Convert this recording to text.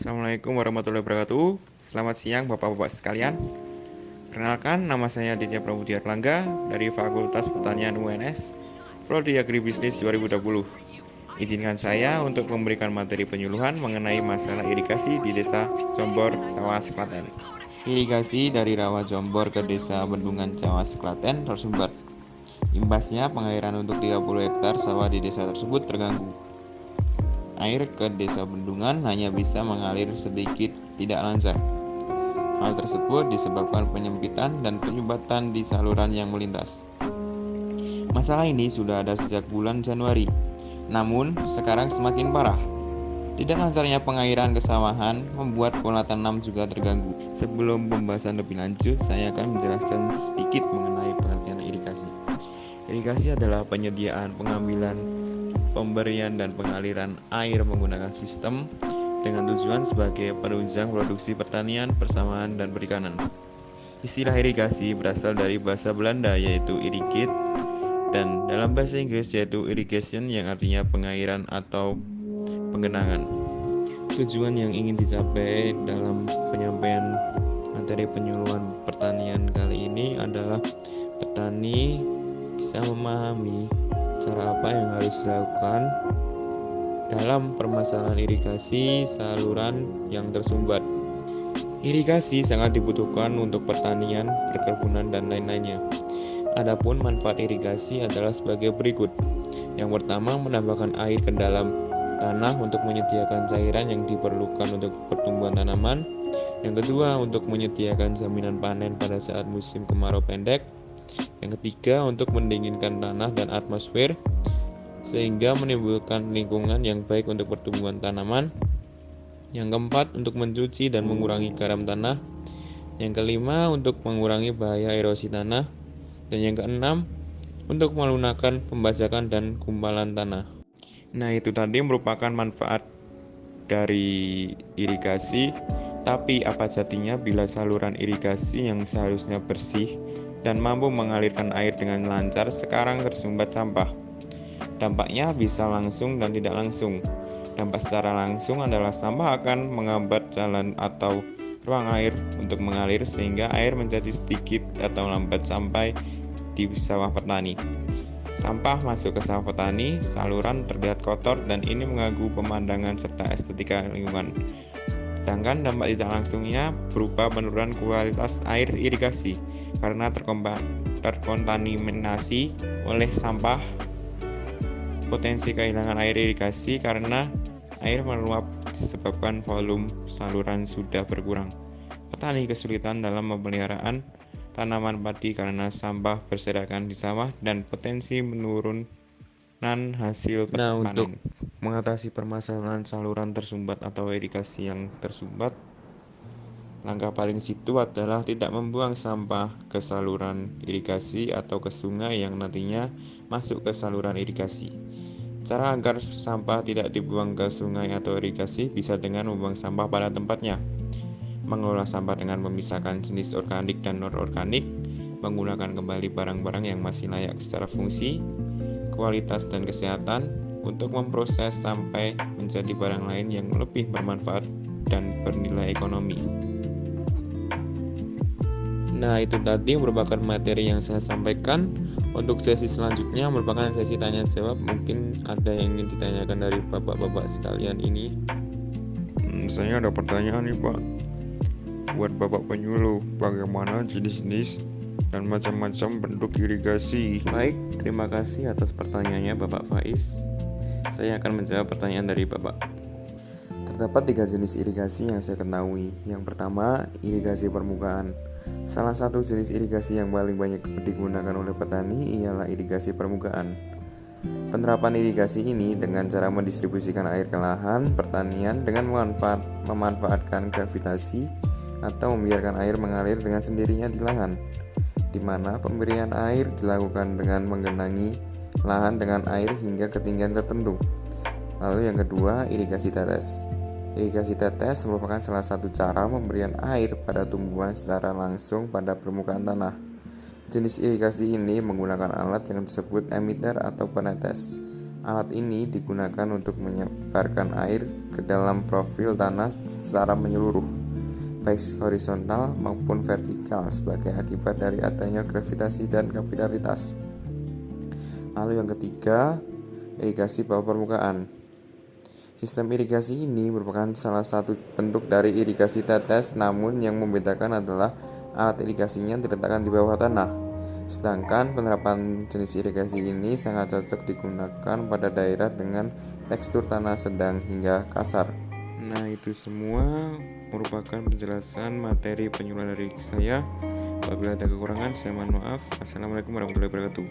Assalamualaikum warahmatullahi wabarakatuh. Selamat siang Bapak-Bapak sekalian. Perkenalkan, nama saya Aditya Pramudia Erlangga dari Fakultas Pertanian UNS, Prodi Agribisnis 2020. Izinkan saya untuk memberikan materi penyuluhan mengenai masalah irigasi di Desa Jombor, Cawas, Klaten. Irigasi dari Rawa Jombor ke Desa Bendungan, Cawas, Klaten tersumbat. Imbasnya pengairan untuk 30 hektar sawah di desa tersebut terganggu. Air ke desa Bendungan hanya bisa mengalir sedikit, tidak lancar. Hal tersebut disebabkan penyempitan dan penyumbatan di saluran yang melintas. Masalah ini sudah ada sejak bulan Januari, namun sekarang semakin parah. Tidak lancarnya pengairan kesawahan membuat pola tanam juga terganggu. Sebelum pembahasan lebih lanjut, saya akan menjelaskan sedikit mengenai pengertian irigasi. Irigasi adalah penyediaan, pengambilan, pemberian dan pengaliran air menggunakan sistem dengan tujuan sebagai penunjang produksi pertanian, persawahan, dan perikanan. Istilah irigasi berasal dari bahasa Belanda yaitu irrigate dan dalam bahasa Inggris yaitu irrigation yang artinya pengairan atau penggenangan. Tujuan yang ingin dicapai dalam penyampaian materi penyuluhan pertanian kali ini adalah petani bisa memahami cara apa yang harus dilakukan dalam permasalahan irigasi saluran yang tersumbat. Irigasi sangat dibutuhkan untuk pertanian, perkebunan, dan lain-lainnya. Adapun manfaat irigasi adalah sebagai berikut. Yang pertama, menambahkan air ke dalam tanah untuk menyediakan cairan yang diperlukan untuk pertumbuhan tanaman. Yang kedua, untuk menyediakan jaminan panen pada saat musim kemarau pendek. Yang ketiga, untuk mendinginkan tanah dan atmosfer sehingga menimbulkan lingkungan yang baik untuk pertumbuhan tanaman. Yang keempat, untuk mencuci dan mengurangi garam tanah. Yang kelima, untuk mengurangi bahaya erosi tanah. Dan yang keenam, untuk melunakkan pembajakan dan gumpalan tanah. Nah, itu tadi merupakan manfaat dari irigasi. Tapi apa jadinya bila saluran irigasi yang seharusnya bersih dan mampu mengalirkan air dengan lancar sekarang tersumbat sampah? Dampaknya bisa langsung dan tidak langsung. Dampak secara langsung adalah sampah akan menghambat jalan atau ruang air untuk mengalir sehingga air menjadi sedikit atau lambat sampai di sawah petani. Sampah masuk ke sawah petani, saluran terlihat kotor dan ini mengganggu pemandangan serta estetika lingkungan. Sedangkan dampak tidak langsungnya berupa penurunan kualitas air irigasi karena terkontaminasi oleh sampah. Potensi kehilangan air irigasi karena air meluap disebabkan volume saluran sudah berkurang. Petani kesulitan dalam pemeliharaan tanaman padi karena sampah berserakan di sawah dan potensi penurunan hasil panen. Nah, untuk mengatasi permasalahan saluran tersumbat atau irigasi yang tersumbat, langkah paling jitu adalah tidak membuang sampah ke saluran irigasi atau ke sungai yang nantinya masuk ke saluran irigasi. Cara agar sampah tidak dibuang ke sungai atau irigasi bisa dengan membuang sampah pada tempatnya, mengelola sampah dengan memisahkan jenis organik dan non-organik, menggunakan kembali barang-barang yang masih layak secara fungsi, kualitas dan kesehatan untuk memproses sampai menjadi barang lain yang lebih bermanfaat dan bernilai ekonomi. Nah, itu tadi merupakan materi yang saya sampaikan. Untuk sesi selanjutnya merupakan sesi tanya jawab. Mungkin ada yang ingin ditanyakan dari bapak-bapak sekalian ini. Saya ada pertanyaan nih Pak. Buat bapak penyuluh, bagaimana jenis-jenis dan macam-macam bentuk irigasi? Baik, terima kasih atas pertanyaannya Bapak Faiz. Saya akan menjawab pertanyaan dari Bapak. Terdapat 3 jenis irigasi yang saya ketahui. Yang pertama, irigasi permukaan. Salah satu jenis irigasi yang paling banyak digunakan oleh petani ialah irigasi permukaan. Penerapan irigasi ini dengan cara mendistribusikan air ke lahan pertanian dengan memanfaatkan gravitasi atau membiarkan air mengalir dengan sendirinya di lahan, di mana pemberian air dilakukan dengan menggenangi lahan dengan air hingga ketinggian tertentu. Lalu yang kedua, irigasi tetes. Irigasi tetes merupakan salah satu cara pemberian air pada tumbuhan secara langsung pada permukaan tanah. Jenis irigasi ini menggunakan alat yang disebut emitter atau penetes. Alat ini digunakan untuk menyebarkan air ke dalam profil tanah secara menyeluruh, baik horizontal maupun vertikal sebagai akibat dari adanya gravitasi dan kapilaritas. Lalu yang ketiga, irigasi bawah permukaan. Sistem irigasi ini merupakan salah satu bentuk dari irigasi tetes, namun yang membedakan adalah alat irigasinya diletakkan di bawah tanah. Sedangkan penerapan jenis irigasi ini sangat cocok digunakan pada daerah dengan tekstur tanah sedang hingga kasar. Nah, itu semua merupakan penjelasan materi penyuluhan dari saya. Apabila ada kekurangan, saya mohon maaf. Assalamualaikum warahmatullahi wabarakatuh.